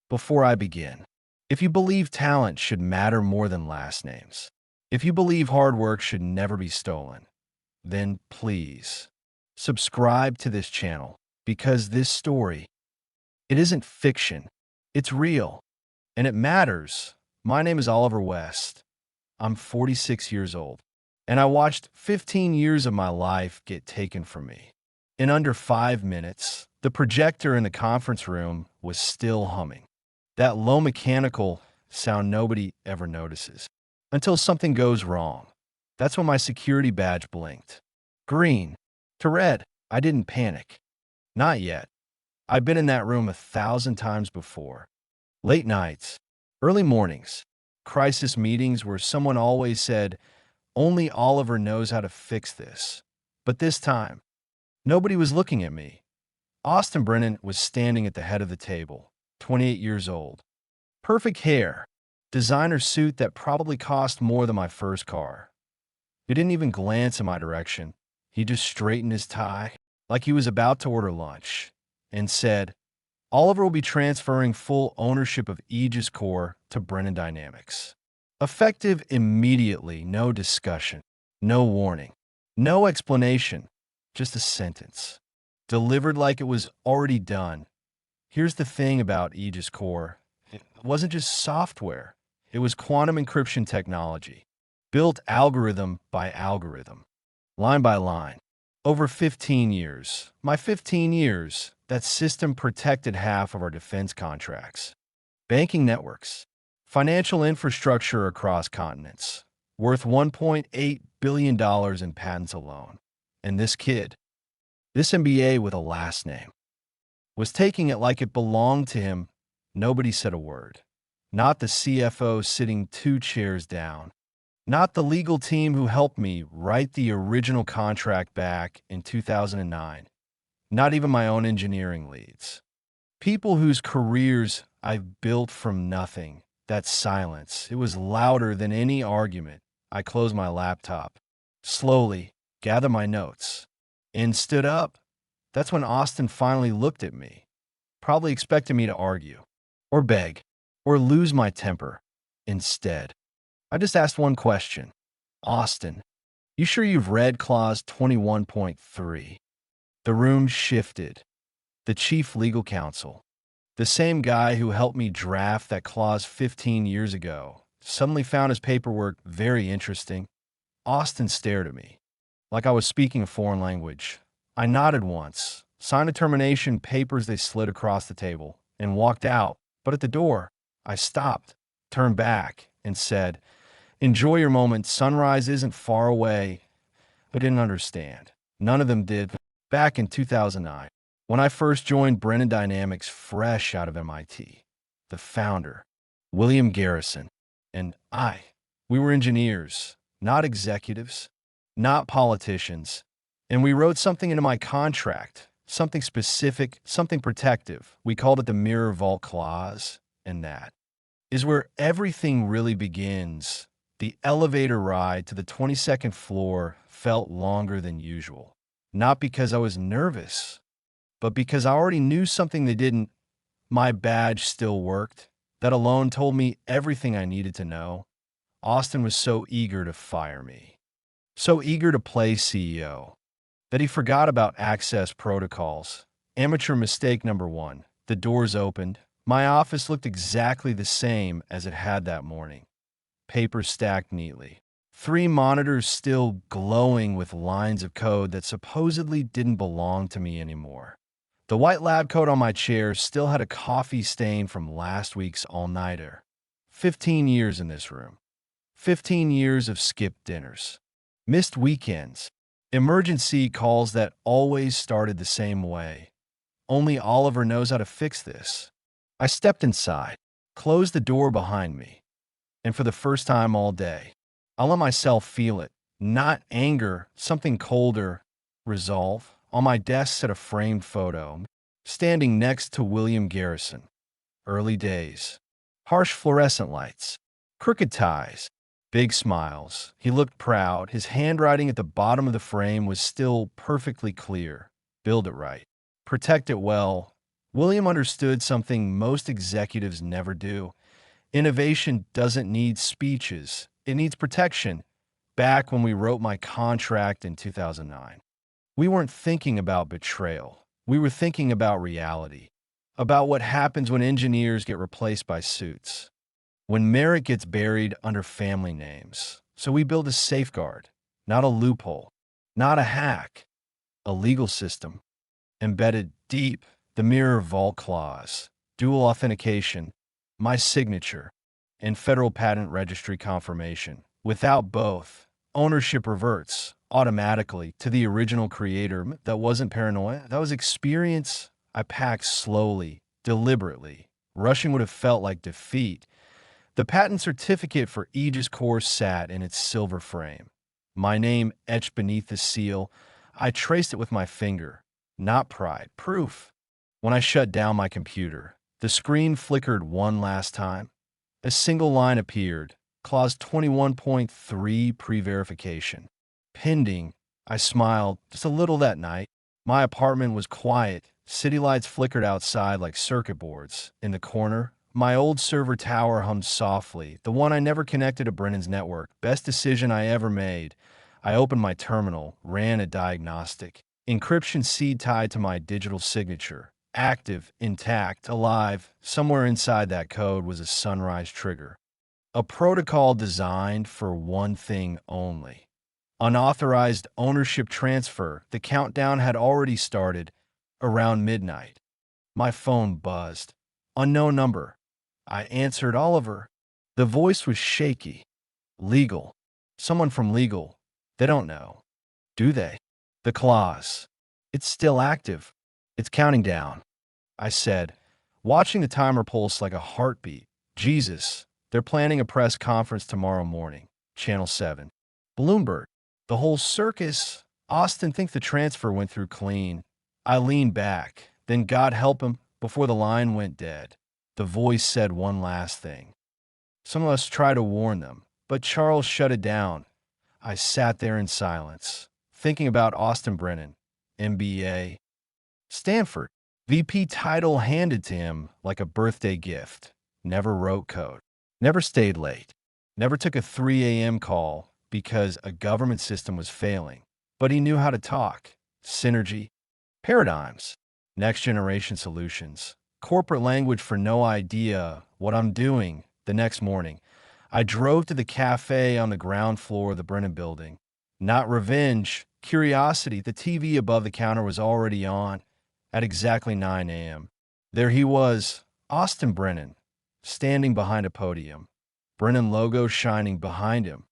Before I begin, if you believe talent should matter more than last names, if you believe hard work should never be stolen, then please subscribe to this channel because this story, it isn't fiction, it's real, and it matters. My name is Oliver West. I'm 46 years old, and I watched 15 years of my life get taken from me. In under 5 minutes, the projector in the conference room was still humming. That low mechanical sound nobody ever notices until something goes wrong. That's when my security badge blinked. Green to red. I didn't panic. Not yet. I've been in that room 1,000 times before. Late nights, early mornings, crisis meetings where someone always said, "Only Oliver knows how to fix this." But this time, nobody was looking at me. Austin Brennan was standing at the head of the table, 28 years old. Perfect hair, designer suit that probably cost more than my first car. He didn't even glance in my direction. He just straightened his tie like he was about to order lunch and said, "Oliver will be transferring full ownership of Aegis Core to Brennan Dynamics. Effective immediately, no discussion, no warning, no explanation, just a sentence. Delivered like it was already done. Here's the thing about Aegis Core. It wasn't just software. It was quantum encryption technology, built algorithm by algorithm, line by line. Over 15 years, my 15 years, that system protected half of our defense contracts. Banking networks, financial infrastructure across continents, worth $1.8 billion in patents alone. And this kid, this MBA with a last name, was taking it like it belonged to him. Nobody said a word. Not the CFO sitting 2 chairs down. Not the legal team who helped me write the original contract back in 2009. Not even my own engineering leads. People whose careers I've built from nothing. That silence, it was louder than any argument. I closed my laptop, slowly gathered my notes, and stood up. That's when Austin finally looked at me, probably expecting me to argue, or beg, or lose my temper. Instead, I just asked one question. "Austin, you sure you've read Clause 21.3? The room shifted. The chief legal counsel, the same guy who helped me draft that clause 15 years ago, suddenly found his paperwork very interesting. Austin stared at me, like I was speaking a foreign language. I nodded once, signed a termination papers they slid across the table, and walked out. But at the door, I stopped, turned back, and said, "Enjoy your moment. Sunrise isn't far away." I didn't understand. None of them did. Back in 2009, when I first joined Brennan Dynamics fresh out of MIT, the founder, William Garrison, and we were engineers, not executives, not politicians. And we wrote something into my contract, something specific, something protective. We called it the Mirror Vault Clause, and that is where everything really begins. The elevator ride to the 22nd floor felt longer than usual. Not because I was nervous, but because I already knew something they didn't. My badge still worked. That alone told me everything I needed to know. Austin was so eager to fire me, so eager to play CEO, that he forgot about access protocols. Amateur mistake number 1. The doors opened. My office looked exactly the same as it had that morning. Papers stacked neatly. 3 monitors still glowing with lines of code that supposedly didn't belong to me anymore. The white lab coat on my chair still had a coffee stain from last week's all-nighter. 15 years in this room. 15 years of skipped dinners. Missed weekends. Emergency calls that always started the same way. Only Oliver knows how to fix this. I stepped inside, closed the door behind me, and for the first time all day, I let myself feel it. Not anger, something colder. Resolve. On my desk sat a framed photo, standing next to William Garrison. Early days. Harsh fluorescent lights. Crooked ties. Big smiles. He looked proud. His handwriting at the bottom of the frame was still perfectly clear. Build it right. Protect it well. William understood something most executives never do. Innovation doesn't need speeches, it needs protection. Back when we wrote my contract in 2009, we weren't thinking about betrayal. We were thinking about reality, about what happens when engineers get replaced by suits, when merit gets buried under family names. So we build a safeguard, not a loophole, not a hack, a legal system embedded deep, the mirror vault clause, dual authentication, my signature, and federal patent registry confirmation. Without both, ownership reverts automatically to the original creator. That wasn't paranoia. That was experience I packed slowly, deliberately. Rushing would have felt like defeat. The patent certificate for Aegis Core sat in its silver frame. My name etched beneath the seal. I traced it with my finger. Not pride, proof. When I shut down my computer, the screen flickered one last time. A single line appeared, Clause 21.3 pre-verification. Pending, I smiled just a little that night. My apartment was quiet. City lights flickered outside like circuit boards. In the corner, my old server tower hummed softly, the one I never connected to Brennan's network. Best decision I ever made. I opened my terminal, ran a diagnostic. Encryption seed tied to my digital signature. Active, intact, alive. Somewhere inside that code was a sunrise trigger. A protocol designed for one thing only. Unauthorized ownership transfer. The countdown had already started around midnight. My phone buzzed. Unknown number. I answered Oliver. The voice was shaky. Legal. Someone from legal. They don't know. Do they? The clause. It's still active. It's counting down, I said, watching the timer pulse like a heartbeat. Jesus, they're planning a press conference tomorrow morning. Channel 7. Bloomberg. The whole circus. Austin thinks the transfer went through clean. I leaned back. Then God help him, before the line went dead. The voice said one last thing. Some of us try to warn them, but Charles shut it down. I sat there in silence, thinking about Austin Brennan, MBA, Stanford, VP title handed to him like a birthday gift. Never wrote code, never stayed late, never took a 3 a.m. call because a government system was failing. But he knew how to talk. Synergy, paradigms, next generation solutions, corporate language for no idea what I'm doing. The next morning, I drove to the cafe on the ground floor of the Brennan building. Not revenge, curiosity. The TV above the counter was already on at exactly 9 a.m. There he was, Austin Brennan, standing behind a podium. Brennan logo shining behind him.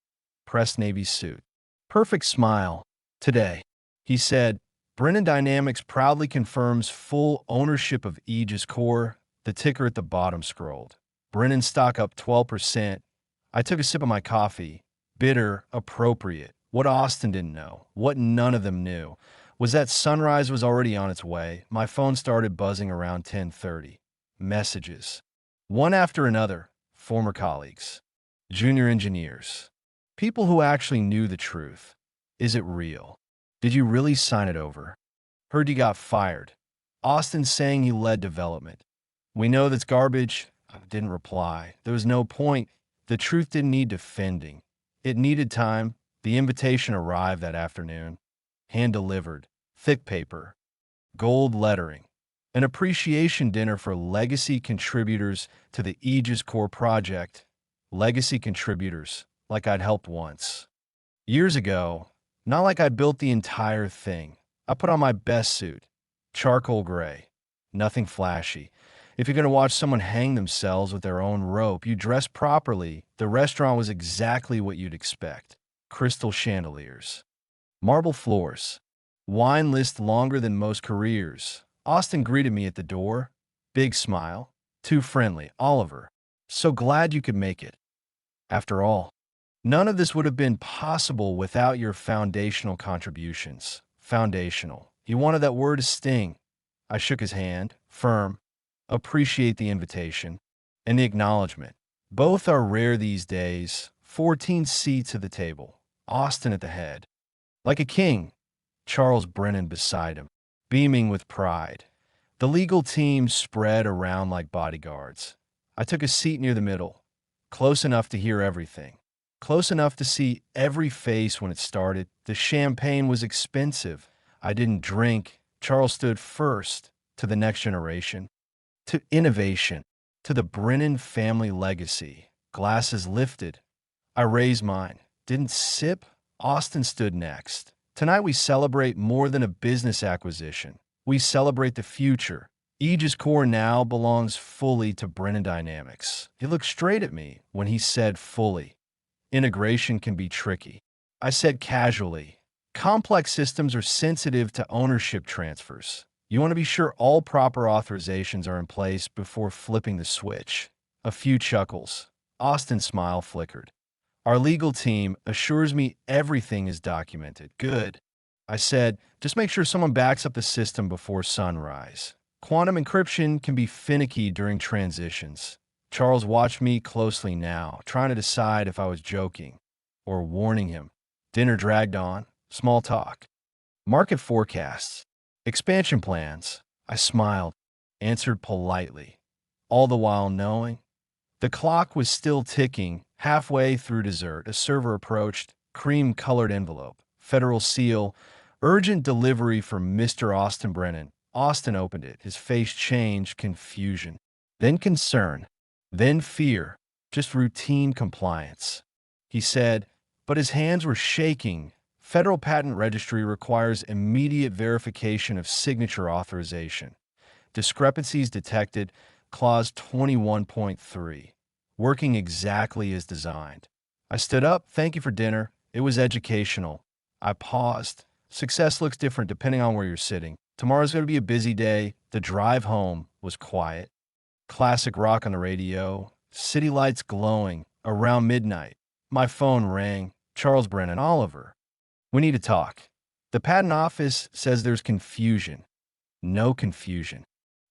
Pressed navy suit. Perfect smile. Today, he said, Brennan Dynamics proudly confirms full ownership of Aegis Core. The ticker at the bottom scrolled. Brennan stock up 12%. I took a sip of my coffee. Bitter, appropriate. What Austin didn't know, what none of them knew, was that sunrise was already on its way. My phone started buzzing around 10:30. Messages. One after another. Former colleagues. Junior engineers. People who actually knew the truth. Is it real? Did you really sign it over? Heard you got fired. Austin saying you led development. We know that's garbage. I didn't reply. There was no point. The truth didn't need defending. It needed time. The invitation arrived that afternoon. Hand-delivered. Thick paper. Gold lettering. An appreciation dinner for legacy contributors to the Aegis Core project. Legacy contributors, like I'd helped once. Years ago, not like I built the entire thing. I put on my best suit. Charcoal gray. Nothing flashy. If you're going to watch someone hang themselves with their own rope, you dress properly. The restaurant was exactly what you'd expect. Crystal chandeliers. Marble floors. Wine list longer than most careers. Austin greeted me at the door. Big smile. Too friendly. Oliver. So glad you could make it. After all, none of this would have been possible without your foundational contributions. Foundational. He wanted that word to sting. I shook his hand. Firm. Appreciate the invitation and the acknowledgement. Both are rare these days. 14 seats at the table. Austin at the head. Like a king. Charles Brennan beside him, beaming with pride. The legal team spread around like bodyguards. I took a seat near the middle, close enough to hear everything, close enough to see every face when it started. The champagne was expensive. I didn't drink. Charles stood first to the next generation, to innovation, to the Brennan family legacy. Glasses lifted. I raised mine. Didn't sip. Austin stood next. Tonight we celebrate more than a business acquisition. We celebrate the future. Aegis Core now belongs fully to Brennan Dynamics. He looked straight at me when he said fully. Integration can be tricky. I said casually, complex systems are sensitive to ownership transfers. You want to be sure all proper authorizations are in place before flipping the switch. A few chuckles. Austin's smile flickered. Our legal team assures me everything is documented. Good. I said, just make sure someone backs up the system before sunrise. Quantum encryption can be finicky during transitions. Charles watched me closely now, trying to decide if I was joking or warning him. Dinner dragged on. Small talk. Market forecasts. Expansion plans. I smiled, answered politely, all the while knowing. The clock was still ticking. Halfway through dessert, a server approached, cream-colored envelope, federal seal, urgent delivery for Mr. Austin Brennan. Austin opened it. His face changed, confusion, then concern, then fear, just routine compliance. He said, but his hands were shaking. Federal Patent Registry requires immediate verification of signature authorization. Discrepancies detected, clause 21.3. Working exactly as designed. I stood up. Thank you for dinner. It was educational. I paused. Success looks different depending on where you're sitting. Tomorrow's going to be a busy day. The drive home was quiet. Classic rock on the radio. City lights glowing. Around midnight, my phone rang. Charles Brennan, Oliver. We need to talk. The patent office says there's confusion. No confusion.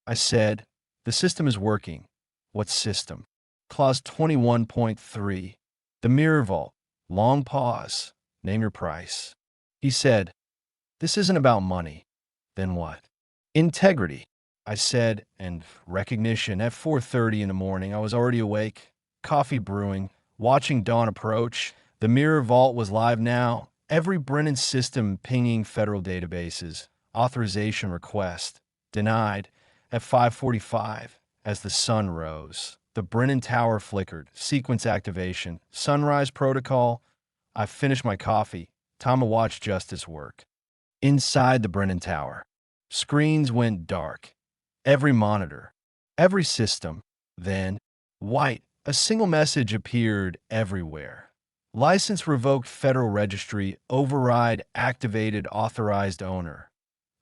I said, the system is working. What system? Clause 21.3. The mirror vault. Long pause. Name your price. He said, this isn't about money. Then what? Integrity. I said, and recognition. At 4:30 in the morning, I was already awake, coffee brewing, watching dawn approach. The mirror vault was live now. Every Brennan system pinging federal databases. Authorization request. Denied. At 5:45, as the sun rose. The Brennan Tower flickered. Sequence activation. Sunrise protocol. I finished my coffee. Time to watch justice work. Inside the Brennan Tower, screens went dark. Every monitor. Every system. Then, white. A single message appeared everywhere. License revoked Federal Registry. Override activated authorized owner.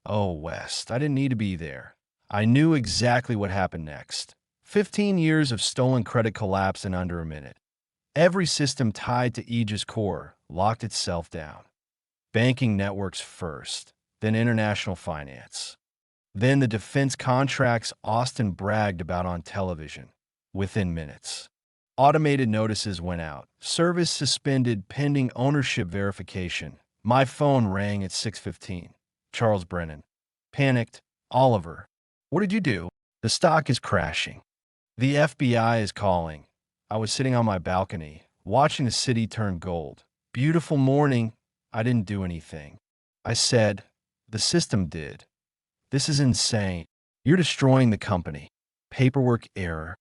Oh, West. I didn't need to be there. I knew exactly what happened next. 15 years of stolen credit collapsed in under a minute. Every system tied to Aegis Core locked itself down. Banking networks first, then international finance. Then the defense contracts Austin bragged about on television. Within minutes. Automated notices went out. Service suspended pending ownership verification. My phone rang at 6:15. Charles Brennan. Panicked. Oliver. What did you do? The stock is crashing. The FBI is calling. I was sitting on my balcony, watching the city turn gold. Beautiful morning. I didn't do anything. I said, the system did. This is insane. You're destroying the company. Paperwork error.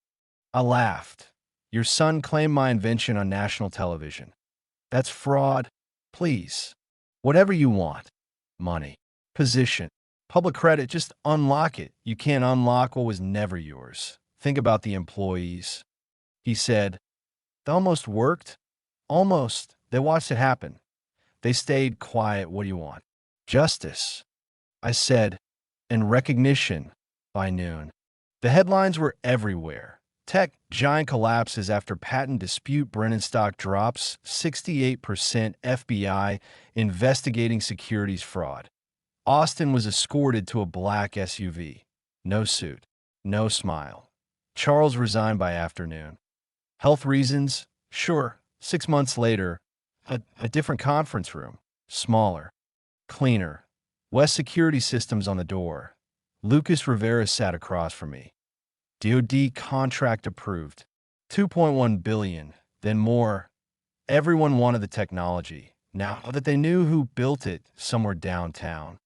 I laughed. Your son claimed my invention on national television. That's fraud. Please. Whatever you want. Money. Position. Public credit. Just unlock it. You can't unlock what was never yours. Think about the employees. He said, that almost worked. Almost. They watched it happen. They stayed quiet. What do you want? Justice. I said, and recognition. By noon. The headlines were everywhere. Tech giant collapses after patent dispute. Brennan stock drops. 68% FBI investigating securities fraud. Austin was escorted to a black SUV. No suit. No smile. Charles resigned by afternoon. Health reasons? Sure. 6 months later, a different conference room. Smaller. Cleaner. West security systems on the door. Lucas Rivera sat across from me. DoD contract approved. 2.1 billion, then more. Everyone wanted the technology, now that they knew who built it somewhere downtown.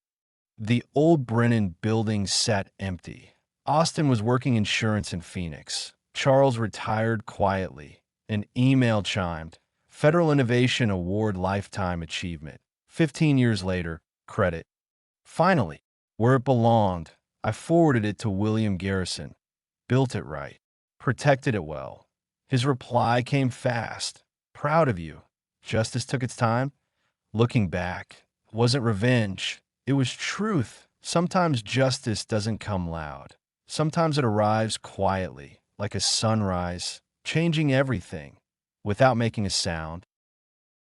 The old Brennan building sat empty. Austin was working insurance in Phoenix. Charles retired quietly. An email chimed. Federal Innovation Award Lifetime Achievement. 15 years later, credit. Finally, where it belonged, I forwarded it to William Garrison. Built it right. Protected it well. His reply came fast. Proud of you. Justice took its time. Looking back, it wasn't revenge. It was truth. Sometimes justice doesn't come loud. Sometimes it arrives quietly, like a sunrise, changing everything, without making a sound.